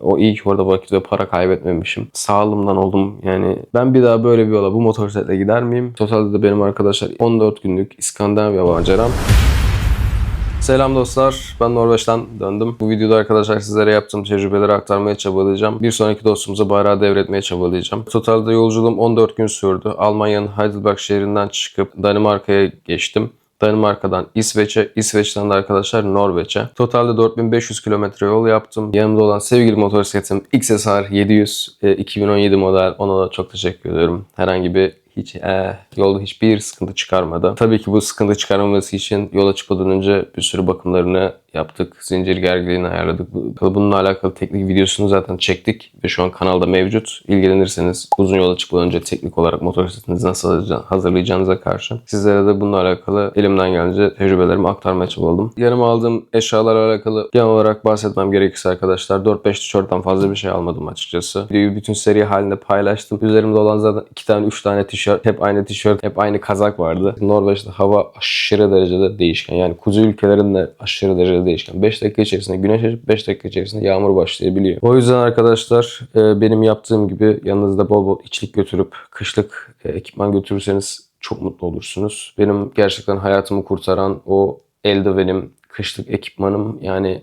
O iyi ki orada vakit ve para kaybetmemişim. Sağlığımdan oldum yani. Ben bir daha böyle bir yola bu motosikletle gider miyim? Totalde de benim arkadaşlar 14 günlük İskandinavya maceram. Selam dostlar, ben Norveç'ten döndüm. Bu videoda arkadaşlar sizlere yaptığım tecrübeleri aktarmaya çabalayacağım. Bir sonraki dostumuza bayrağı devretmeye çabalayacağım. Totalde yolculuğum 14 gün sürdü. Almanya'nın Heidelberg şehrinden çıkıp Danimarka'ya geçtim. Danimarka'dan İsveç'e, İsveç'ten de arkadaşlar Norveç'e. Totalde 4500 kilometre yol yaptım. Yanımda olan sevgili motosikletim XSR 700 2017 model. Ona da çok teşekkür ediyorum. Herhangi bir yolda hiçbir sıkıntı çıkarmadı. Tabii ki bu sıkıntı çıkarmaması için yola çıkmadan önce bir sürü bakımlarını yaptık. Zincir gerginliğini ayarladık. Bununla alakalı teknik videosunu zaten çektik ve şu an kanalda mevcut. İlgilenirseniz uzun yola çıkmadan önce teknik olarak motosikletinizi nasıl hazırlayacağınıza karşı sizlere de bununla alakalı elimden gelince tecrübelerimi aktarmaya çabaladım. Yanıma aldığım eşyalarla alakalı genel olarak bahsetmem gerekirse arkadaşlar 4-5 tişörtten fazla bir şey almadım açıkçası. Videoyu bütün seri halinde paylaştım. Üzerimde olan zaten 2 tane 3 tane tişört, hep aynı tişört, hep aynı kazak vardı. Norveç'te hava aşırı derecede değişken. Yani kuzey ülkelerinde aşırı derecede değişken. 5 dakika içerisinde güneş açıp 5 dakika içerisinde yağmur başlayabiliyor. O yüzden arkadaşlar benim yaptığım gibi yanınızda bol bol içlik götürüp kışlık ekipman götürürseniz çok mutlu olursunuz. Benim gerçekten hayatımı kurtaran o eldivenim, kışlık ekipmanım yani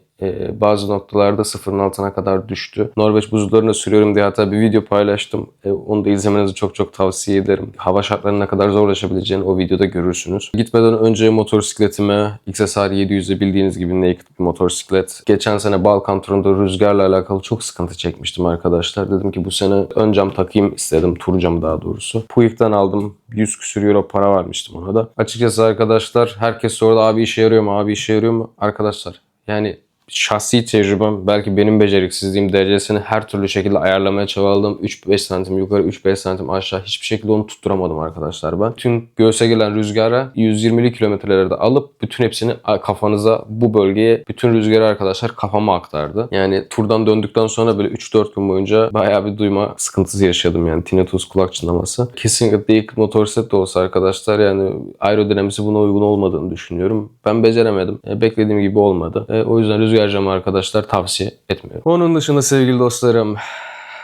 bazı noktalarda sıfırın altına kadar düştü. Norveç buzullarına sürüyorum diye hatta bir video paylaştım. Onu da izlemenizi çok çok tavsiye ederim. Hava şartlarının ne kadar zorlaşabileceğini o videoda görürsünüz. Gitmeden önce motosikletime XSR 700'e bildiğiniz gibi naked bir motosiklet. Geçen sene Balkan turunda rüzgarla alakalı çok sıkıntı çekmiştim arkadaşlar. Dedim ki bu sene ön cam takayım istedim. Tur camı daha doğrusu. Puig'den aldım. 100 küsür euro para vermiştim ona da. Açıkçası arkadaşlar herkes sordu abi işe yarıyor mu? Abi işe yarıyor mu? Arkadaşlar yani şahsi tecrübem belki benim beceriksizliğim derecesini her türlü şekilde ayarlamaya çabaladım. 3-5 santim yukarı 3-5 santim aşağı hiçbir şekilde onu tutturamadım arkadaşlar ben. Tüm göğse gelen rüzgara 120'li kilometrelerde alıp bütün hepsini kafanıza bu bölgeye bütün rüzgarı arkadaşlar kafama aktardı. Yani turdan döndükten sonra böyle 3-4 gün boyunca bayağı bir duyma sıkıntısı yaşadım yani tinnitus kulak çınlaması. Kesinlikle değil motosiklet de olsa arkadaşlar yani aerodinamisi buna uygun olmadığını düşünüyorum. Ben beceremedim. Beklediğim gibi olmadı. O yüzden rüzgar harcama arkadaşlar tavsiye etmiyorum. Onun dışında sevgili dostlarım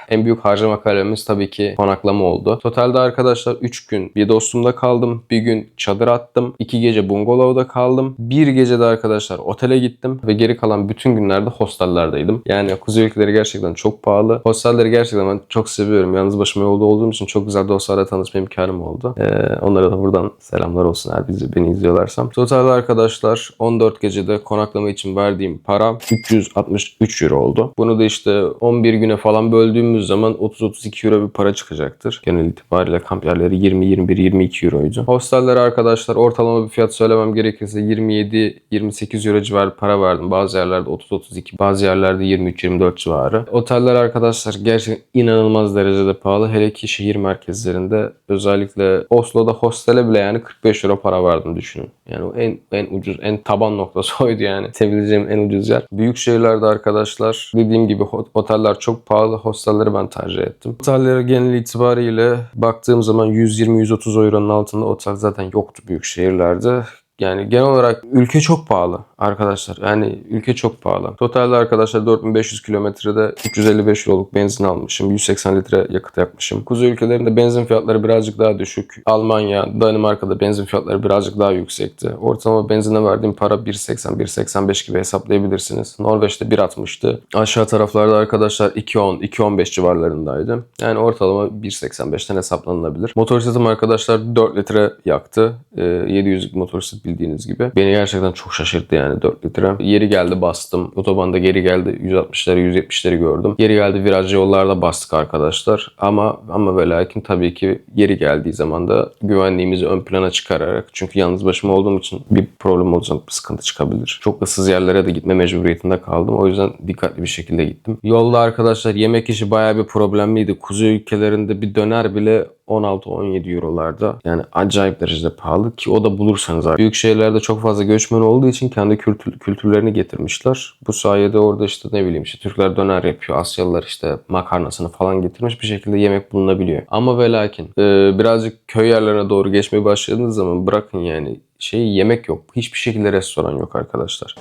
en büyük harcama kalemimiz tabii ki konaklama oldu. Totalde arkadaşlar 3 gün bir dostumda kaldım. Bir gün çadır attım. 2 gece bungalovda kaldım. Bir gece de arkadaşlar otele gittim. Ve geri kalan bütün günlerde hostellerdeydim. Yani kuzey ülkeleri gerçekten çok pahalı. Hostelleri gerçekten ben çok seviyorum. Yalnız başıma yolda olduğum için çok güzel dostlarla tanışma imkanım oldu. Onlara da buradan selamlar olsun eğer beni izliyorlarsam. Totalde arkadaşlar 14 gecede konaklama için verdiğim para 363 euro oldu. Bunu da işte 11 güne falan böldüğümüz zaman 30-32 euro bir para çıkacaktır. Genel itibariyle kamp yerleri 20-21-22 euroydu. Hostellere arkadaşlar ortalama bir fiyat söylemem gerekirse 27-28 euro civarı para verdim. Bazı yerlerde 30-32, bazı yerlerde 23-24 civarı. Oteller arkadaşlar gerçekten inanılmaz derecede pahalı. Hele ki şehir merkezlerinde özellikle Oslo'da hostele bile yani 45 euro para verdim düşünün. Yani o en ucuz, en taban noktası oydu yani. Sevebileceğim en ucuz yer. Büyük şehirlerde arkadaşlar dediğim gibi oteller çok pahalı. Hostelleri ben tercih ettim. Otellere genel itibariyle baktığım zaman 120-130 euronun altında otel zaten yoktu büyük şehirlerde. Yani genel olarak ülke çok pahalı arkadaşlar. Yani ülke çok pahalı. Totalde arkadaşlar 4500 kilometrede 355 euroluk benzin almışım. 180 litre yakıt yakmışım. Kuzey ülkelerinde benzin fiyatları birazcık daha düşük. Almanya, Danimarka'da benzin fiyatları birazcık daha yüksekti. Ortalama benzine verdiğim para 1.80-1.85 gibi hesaplayabilirsiniz. Norveç'te 1.60'tı. Aşağı taraflarda arkadaşlar 2.10-2.15 civarlarındaydı. Yani ortalama 1.85'ten hesaplanılabilir. Motosikletim arkadaşlar 4 litre yaktı. 700'lük motosiklet bildiğiniz gibi. Beni gerçekten çok şaşırttı yani 4 litre. Yeri geldi bastım. Otobanda geri geldi 160'ları 170'leri gördüm. Yeri geldi virajlı yollarda bastık arkadaşlar. Ama ve lakin tabii ki yeri geldiği zaman da güvenliğimizi ön plana çıkararak çünkü yalnız başıma olduğum için bir problem olacak bir sıkıntı çıkabilir. Çok ıssız yerlere de gitme mecburiyetinde kaldım. O yüzden dikkatli bir şekilde gittim. Yolda arkadaşlar yemek işi bayağı bir problemliydi. Kuzey ülkelerinde bir döner bile 16-17 eurolarda. Yani acayip derecede pahalı ki o da bulursanız abi. Büyük şehirlerde çok fazla göçmen olduğu için kendi kültürlerini getirmişler. Bu sayede orada işte ne bileyim işte Türkler döner yapıyor. Asyalılar işte makarnasını falan getirmiş bir şekilde yemek bulunabiliyor. Ama ve lakin birazcık köy yerlerine doğru geçmeye başladığınız zaman bırakın yani yemek yok. Hiçbir şekilde restoran yok arkadaşlar.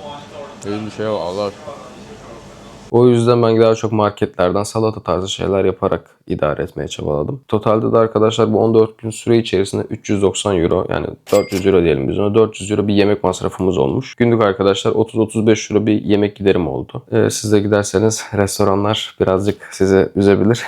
Öyle bir şey yok Allah aşkına. O yüzden ben daha çok marketlerden salata tarzı şeyler yaparak idare etmeye çabaladım. Totalde de arkadaşlar bu 14 gün süre içerisinde 390 euro, yani 400 euro diyelim biz ona, 400 euro bir yemek masrafımız olmuş. Günlük arkadaşlar 30-35 euro bir yemek giderim oldu. Siz de giderseniz restoranlar birazcık sizi üzebilir.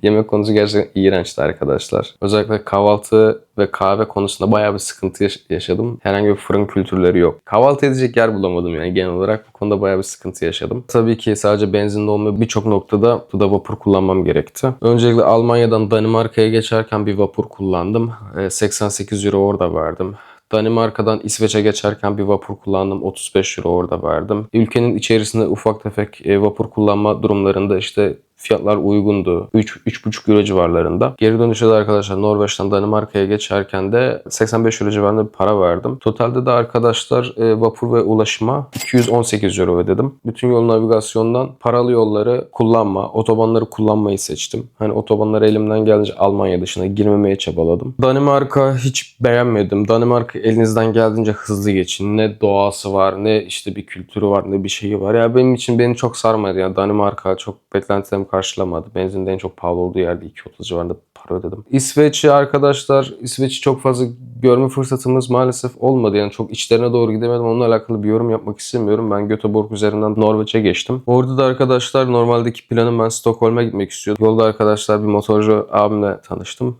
Yemek konusu gerçekten iğrençti arkadaşlar. Özellikle kahvaltı ve kahve konusunda bayağı bir sıkıntı yaşadım. Herhangi bir fırın kültürleri yok. Kahvaltı edecek yer bulamadım yani genel olarak. Bu konuda bayağı bir sıkıntı yaşadım. Tabii ki sadece benzinli olmayan birçok noktada da vapur kullanmam gerekti. Öncelikle Almanya'dan Danimarka'ya geçerken bir vapur kullandım. 88 euro orada verdim. Danimarka'dan İsveç'e geçerken bir vapur kullandım. 35 euro orada verdim. Ülkenin içerisinde ufak tefek vapur kullanma durumlarında işte fiyatlar uygundu. 3,5 euro civarlarında. Geri dönüşte de arkadaşlar Norveç'ten Danimarka'ya geçerken de 85 euro civarında bir para verdim. Totalde de arkadaşlar vapur ve ulaşıma 218 euro ödedim. Bütün yol navigasyondan paralı yolları kullanma, otobanları kullanmayı seçtim. Hani otobanları elimden gelince Almanya dışına girmemeye çabaladım. Danimarka hiç beğenmedim. Danimarka elinizden geldiğince hızlı geçin. Ne doğası var, ne işte bir kültürü var, ne bir şeyi var. Ya benim için beni çok sarmadı. Yani Danimarka çok beklentilerimi karşılamadı. Benzin de en çok pahalı olduğu yerde 2,30 civarında para ödedim. İsveç'i arkadaşlar, İsveç'i çok fazla görme fırsatımız maalesef olmadı. Yani çok içlerine doğru gidemedim. Onunla alakalı bir yorum yapmak istemiyorum. Ben Göteborg üzerinden Norveç'e geçtim. Orada da arkadaşlar normaldeki planım, ben Stockholm'a gitmek istiyordum. Yolda arkadaşlar bir motorcu abimle tanıştım.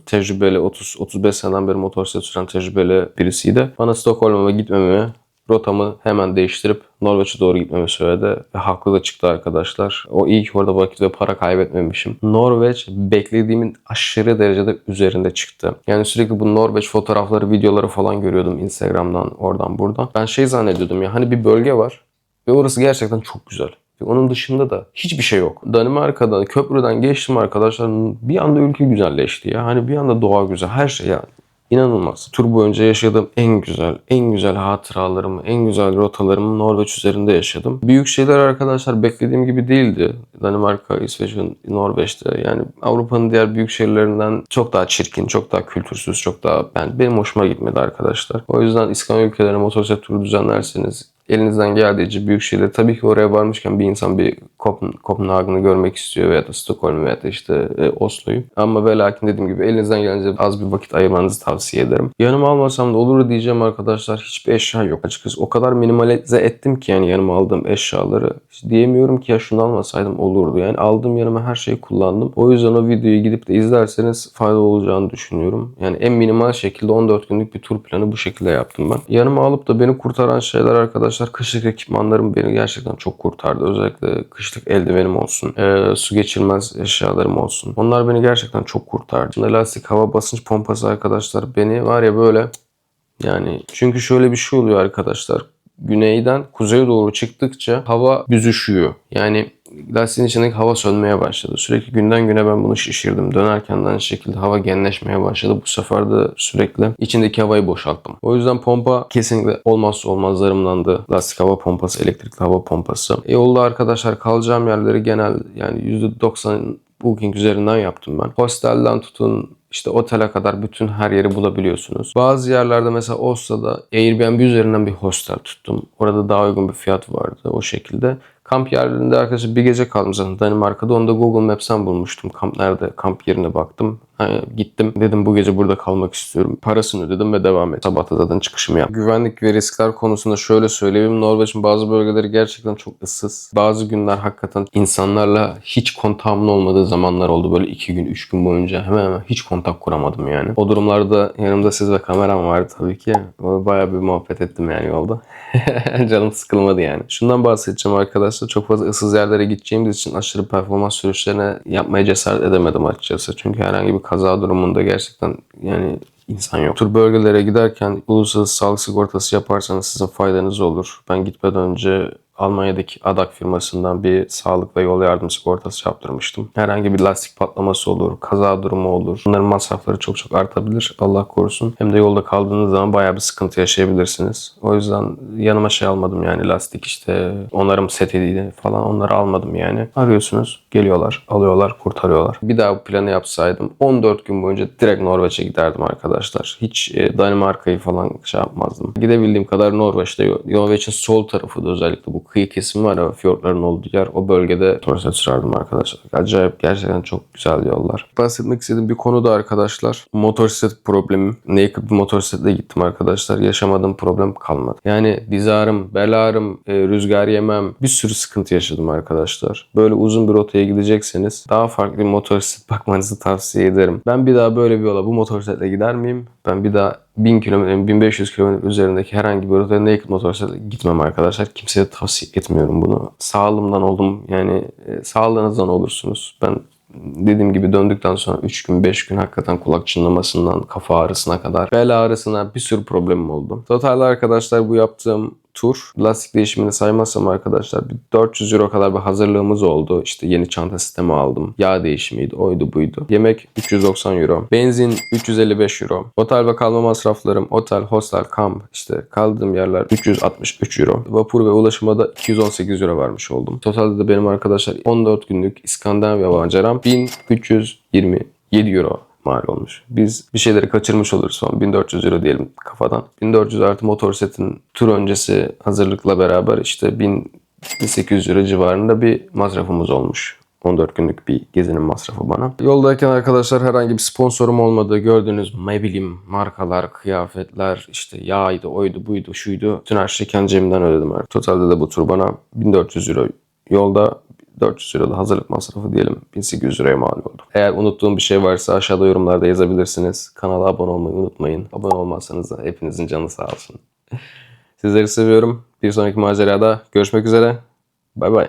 Tecrübeli, 30-35 seneden beri motosiklet süren tecrübeli birisiydi. Bana Stockholm'a gitmemi, rotamı hemen değiştirip Norveç'e doğru gitmemi söyledi. Ve haklı da çıktı arkadaşlar. O iyi ki orada vakit ve para kaybetmemişim. Norveç beklediğimin aşırı derecede üzerinde çıktı. Yani sürekli bu Norveç fotoğrafları, videoları falan görüyordum Instagram'dan, oradan buradan. Ben şey zannediyordum ya, hani bir bölge var ve orası gerçekten çok güzel. Onun dışında da hiçbir şey yok. Danimarka'da köprüden geçtim arkadaşlar. Bir anda ülke güzelleşti ya. Hani bir anda doğa güzel. Her şey ya. İnanılmaz. Tur boyunca yaşadığım en güzel hatıralarımı, en güzel rotalarımı Norveç üzerinde yaşadım. Büyük şeyler arkadaşlar beklediğim gibi değildi. Danimarka, İsveç'in, Norveç'te, yani Avrupa'nın diğer büyük şehirlerinden çok daha çirkin, çok daha kültürsüz, çok daha benim hoşuma gitmedi arkadaşlar. O yüzden İskandinav ülkelerine motosiklet turu düzenlerseniz elinizden geldiğince büyük şehirler, tabii ki oraya varmışken bir insan bir Kopenhagen'ı görmek istiyor veya da Stockholm veya da işte Oslo'yu. Ama ve lakin dediğim gibi elinizden gelince az bir vakit ayırmanızı tavsiye ederim. Yanıma almasam da olur diyeceğim arkadaşlar. Hiçbir eşya yok açıkçası. O kadar minimalize ettim ki yani yanıma aldığım eşyaları. Hiç diyemiyorum ki ya şunu almasaydım olurdu. Yani aldığım yanıma her şeyi kullandım. O yüzden o videoyu gidip de izlerseniz faydalı olacağını düşünüyorum. Yani en minimal şekilde 14 günlük bir tur planı bu şekilde yaptım ben. Yanıma alıp da beni kurtaran şeyler arkadaşlar, kışlık ekipmanlarım beni gerçekten çok kurtardı. Özellikle kışlık eldivenim olsun, su geçirmez eşyalarım olsun. Onlar beni gerçekten çok kurtardı. Elastik hava basınç pompası arkadaşlar beni var ya böyle, yani çünkü şöyle bir şey oluyor arkadaşlar. Güneyden kuzeye doğru çıktıkça hava büzüşüyor. Yani lastiğin içindeki hava sönmeye başladı. Sürekli günden güne ben bunu şişirdim. Dönerken de aynı şekilde hava genleşmeye başladı. Bu sefer de sürekli içindeki havayı boşalttım. O yüzden pompa kesinlikle olmazsa olmazlarımdandı. Lastik hava pompası, elektrikli hava pompası. Yolda arkadaşlar kalacağım yerleri genel yani %90 Booking üzerinden yaptım ben. Hostelden tutun işte otele kadar bütün her yeri bulabiliyorsunuz. Bazı yerlerde mesela Oslo'da Airbnb üzerinden bir hostel tuttum. Orada daha uygun bir fiyat vardı o şekilde. Kamp yerlerinde arkadaşlar bir gece kaldım zaten Danimarka'da. Onu da Google Maps'ten bulmuştum. Kamp nerede? Kamp yerine baktım. Gittim. Dedim bu gece burada kalmak istiyorum. Parasını ödedim ve devam ettim. Sabahta zaten çıkışımı yaptım. Güvenlik ve riskler konusunda şöyle söyleyeyim. Norveç'in bazı bölgeleri gerçekten çok ıssız. Bazı günler hakikaten insanlarla hiç kontağımın olmadığı zamanlar oldu. Böyle 2 gün, 3 gün boyunca hemen hiç kontak kuramadım yani. O durumlarda yanımda siz ve kameram vardı tabii ki. Bayağı bir muhabbet ettim yani yolda. Canım sıkılmadı yani. Şundan bahsedeceğim arkadaşlar. Çok fazla ıssız yerlere gideceğimiz için aşırı performans sürüşlerine yapmaya cesaret edemedim açıkçası. Çünkü herhangi bir kaza durumunda gerçekten yani insan yok. Bu tür bölgelere giderken uluslararası sağlık sigortası yaparsanız sizin faydanız olur. Ben gitmeden önce Almanya'daki ADAK firmasından bir sağlık ve yol yardım sigortası yaptırmıştım. Herhangi bir lastik patlaması olur, kaza durumu olur. Bunların masrafları çok çok artabilir. Allah korusun. Hem de yolda kaldığınız zaman bayağı bir sıkıntı yaşayabilirsiniz. O yüzden yanıma şey almadım yani lastik işte onarım setiydi falan, onları almadım yani. Arıyorsunuz, geliyorlar, alıyorlar, kurtarıyorlar. Bir daha bu planı yapsaydım 14 gün boyunca direkt Norveç'e giderdim arkadaşlar. Hiç Danimarka'yı falan şey yapmazdım. Gidebildiğim kadar Norveç'te, Norveç'in sol tarafı da özellikle bu kıyı kesimi var ya, fiyortların olduğu yer. O bölgede motosiklet sürerdim arkadaşlar. Acayip, gerçekten çok güzel yollar. Bahsetmek istediğim bir konu da arkadaşlar, motosiklet problemim. Naked bir motosikletle gittim arkadaşlar. Yaşamadığım problem kalmadı. Yani diz ağrım, bel ağrım, rüzgar yemem, bir sürü sıkıntı yaşadım arkadaşlar. Böyle uzun bir rotaya gidecekseniz daha farklı bir motosiklet bakmanızı tavsiye ederim. Ben bir daha böyle bir yola bu motosikletle gider miyim? Ben bir daha 1000 kilometre, 1500 kilometre üzerindeki herhangi bir rotaya naked motosikletle gitmem arkadaşlar. Kimseye tavsiye etmiyorum bunu. Sağlığımdan oldum. Yani sağlığınızdan olursunuz. Ben dediğim gibi döndükten sonra 3 gün 5 gün hakikaten kulak çınlamasından kafa ağrısına kadar bel ağrısına bir sürü problemim oldu. Totalde arkadaşlar bu yaptığım tur, lastik değişimini saymazsam arkadaşlar, bir 400 euro kadar bir hazırlığımız oldu. İşte yeni çanta sistemi aldım. Yağ değişimiydi, oydu buydu. Yemek 390 euro. Benzin 355 euro. Otel ve kalma masraflarım, otel, hostel, kamp, işte kaldığım yerler 363 euro. Vapur ve ulaşıma da 218 euro vermiş oldum. Totalde de benim arkadaşlar 14 günlük İskandinavya maceram 1327 euro mal olmuş. Biz bir şeyleri kaçırmış oluruz son 1400 euro diyelim kafadan. 1400 artı motosikletin tur öncesi hazırlıkla beraber işte 1800 euro civarında bir masrafımız olmuş. 14 günlük bir gezinin masrafı bana. Yoldayken arkadaşlar herhangi bir sponsorum olmadı. Gördüğünüz ne bileyim markalar, kıyafetler, işte yağydı, oydu, buydu, şuydu. Bütün her şeyi kendi cebimden ödedim. Totalde de bu tur bana 1400 euro yolda, 400 liralık hazırlık masrafı diyelim 1800 liraya mal oldu. Eğer unuttuğum bir şey varsa aşağıda yorumlarda yazabilirsiniz. Kanala abone olmayı unutmayın. Abone olmazsanız da hepinizin canı sağ olsun. Sizleri seviyorum. Bir sonraki macerada görüşmek üzere. Bay bay.